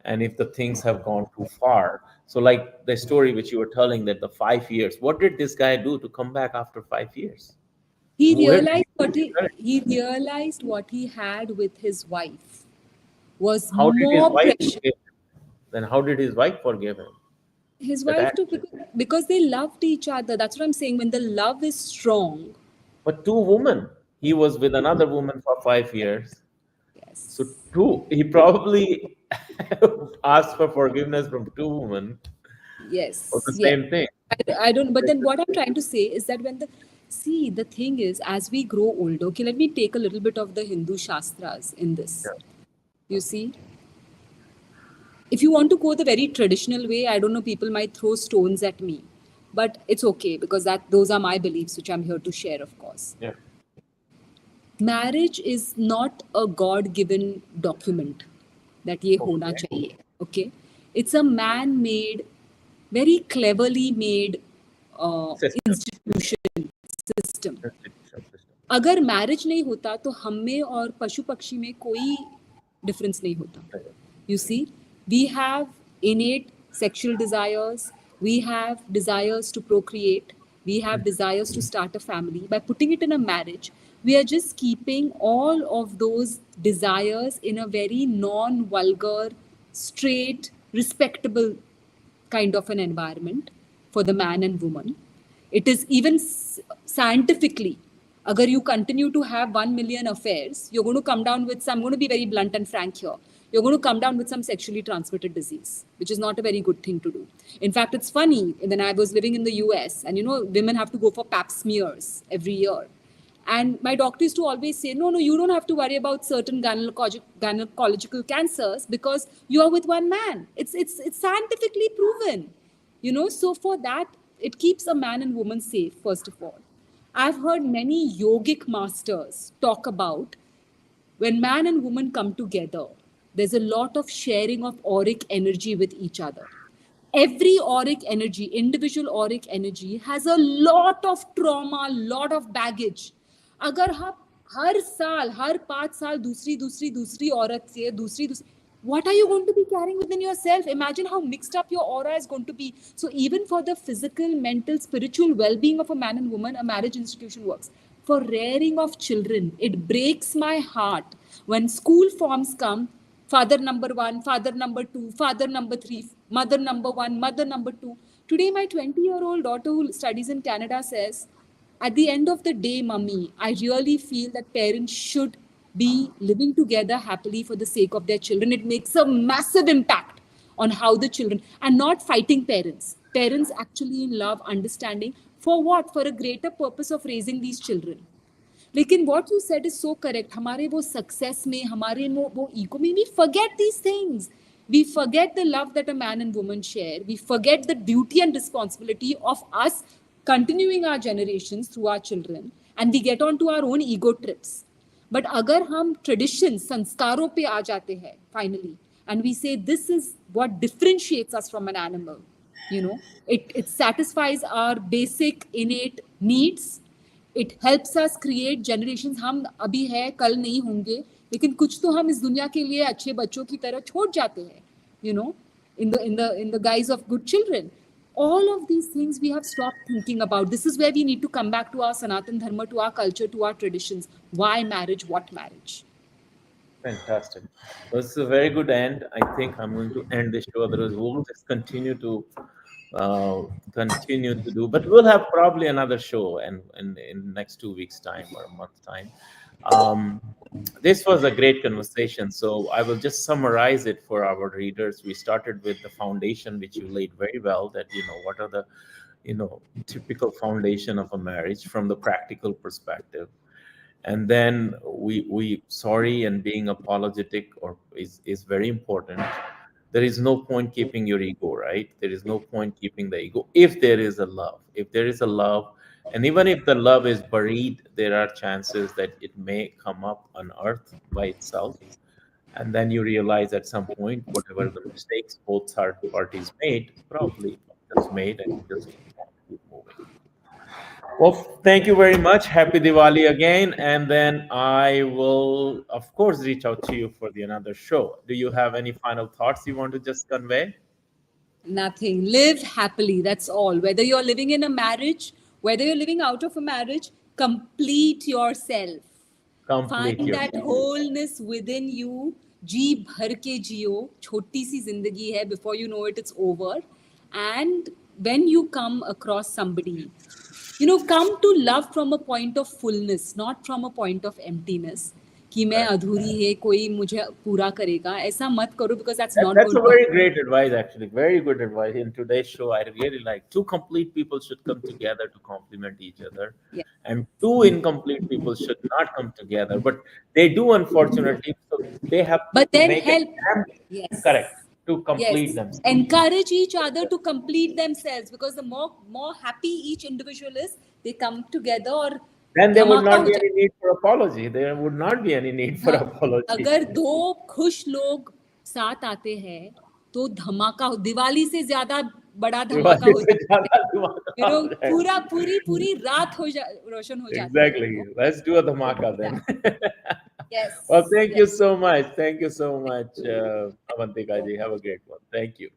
and if the things have gone too far? So like the story which you were telling, that the 5 years, what did this guy do to come back after 5 years? He Where did realized he get married? he realized what he had with his wife was How did his more wife precious. forgive him? Then how did his wife forgive him? His That wife act. took, because they loved each other. That's what I'm saying. When the love is strong, But two women. He was with another woman for 5 years. So yes, two, he probably asked for forgiveness from two women for the yes, yes. same thing. I don't. But then what I'm trying to say is that when the see the thing is, as we grow older, okay, let me take a little bit of the Hindu shastras in this. Yeah. You see, if you want to go the very traditional way, I don't know, people might throw stones at me, but it's okay because that those are my beliefs, which I'm here to share, of course. Yeah. Marriage is not a God given document that ye hona Okay. chahiye. Okay, it's a man made, very cleverly made System. institution system. Institution system. अगर marriage नहीं होता तो हम में और पशु पक्षी में कोई डिफरेंस नहीं होता. You see, we have innate sexual desires, we have desires to procreate, we have desires to start a family. By putting it in a marriage, we are just keeping all of those desires in a very non vulgar, straight, respectable kind of an environment for the man and woman. It is even scientifically, agar you continue to have 1 million affairs, you're going to come down with some, I'm going to be very blunt and frank here, you're going to come down with some sexually transmitted disease, which is not a very good thing to do. In fact, it's funny, when I was living in the US, and women have to go for pap smears every year. And my doctor used to always say, no, you don't have to worry about certain gynecological cancers because you are with one man. It's scientifically proven. So for that, it keeps a man and woman safe, first of all. I've heard many yogic masters talk about when man and woman come together, there's a lot of sharing of auric energy with each other. Every auric energy, individual auric energy, has a lot of trauma, lot of baggage. अगर हम हर साल हर 5 साल दूसरी दूसरी दूसरी औरत से दूसरी दूसरी, what are you going to be carrying within yourself? Imagine how mixed up your aura is going to be. So even for the physical, mental, spiritual well-being of a man and woman, a marriage institution works. For rearing of children, it breaks my heart when school forms come, father number one, father number two, father number three, mother number one, mother number two. Today, my 20-year-old daughter who studies in Canada says, at the end of the day, mummy, I really feel that parents should be living together happily for the sake of their children. It makes a massive impact on how the children, and not fighting parents. Parents actually in love, understanding. For what? For a greater purpose of raising these children. लेकिन what you said is so correct. हमारे वो success में, हमारे वो ego में, we forget these things. We forget the love that a man and woman share. We forget the duty and responsibility of us continuing our generations through our children, and we get on to our own ego trips. But अगर हम traditions, संस्कारों पे आ जाते हैं finally, and we say this is what differentiates us from an animal, it satisfies our basic innate needs. It helps us create generations. हम अभी है, कल नहीं होंगे, लेकिन कुछ तो हम इस दुनिया के लिए अच्छे बच्चों की तरह छोड़ जाते हैं, in the guise of good children. All of these things we have stopped thinking about. This is where we need to come back to our Sanatan Dharma, to our culture, to our traditions. Why marriage? What marriage? Fantastic. Well, this is a very good end. I think I'm going to end this show. Otherwise, we'll just uh, continue to do. But we'll have probably another show in next 2 weeks' time or a month's time. Um, this was a great conversation. So I will just summarize it for our readers. We started with the foundation, which you laid very well. That what are the typical foundation of a marriage from the practical perspective, and then we sorry and being apologetic or is very important. There is no point keeping your ego, right? There is no point keeping the ego if there is a love. If there is a love, and even if the love is buried, there are chances that it may come up on earth by itself. And then you realize at some point whatever the mistakes both parties made, probably just made, and you just keep moving. Well, thank you very much. Happy Diwali again. And then I will, of course, reach out to you for the another show. Do you have any final thoughts you want to just convey? Nothing. Live happily. That's all. Whether you're living in a marriage, whether you're living out of a marriage, complete yourself. Complete Find that yourself. wholeness within you. जी भर के जियो, छोटी सी जिंदगी है, before you know it, it's over. And when you come across somebody, come to love from a point of fullness, not from a point of emptiness. कि मैं Correct. अधूरी है, कोई मुझे पूरा करेगा, ऐसा मत करो, because that's not That's going a to very happen. great advice, actually. Very good advice. In today's show, I really like two complete people should come together to complement each other, Yeah. and two incomplete people should not come together. But they do, unfortunately. So they have to But then make an help. attempt, Yes. correct, to complete Yes. themselves. Encourage each other to complete themselves, because the more happy each individual is, they come together और Then there would धमाका not हो be जाए. any need for apology. There would not be any need for हाँ, apology. अगर दो खुश लोग साथ आते हैं तो धमाका दिवाली से ज्यादा बड़ा धमाका दिवाली हो से जाता है. ज़्यादा धमाका हो जाएगा. पूरा पूरी पूरी रात रोशन हो जाती है. Exactly. Let's do a dhamaka Yeah. then. Well, Yes. thank you Yes. so much. Thank you so much, Avantika ji. Have a great one. Thank you.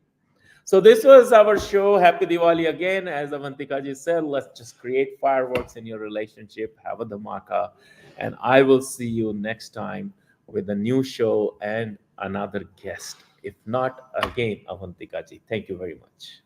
So this was our show. Happy Diwali again. As Avantika ji said, let's just create fireworks in your relationship. Have a dhamaka. And I will see you next time with a new show and another guest. If not, again, Avantika ji. Thank you very much.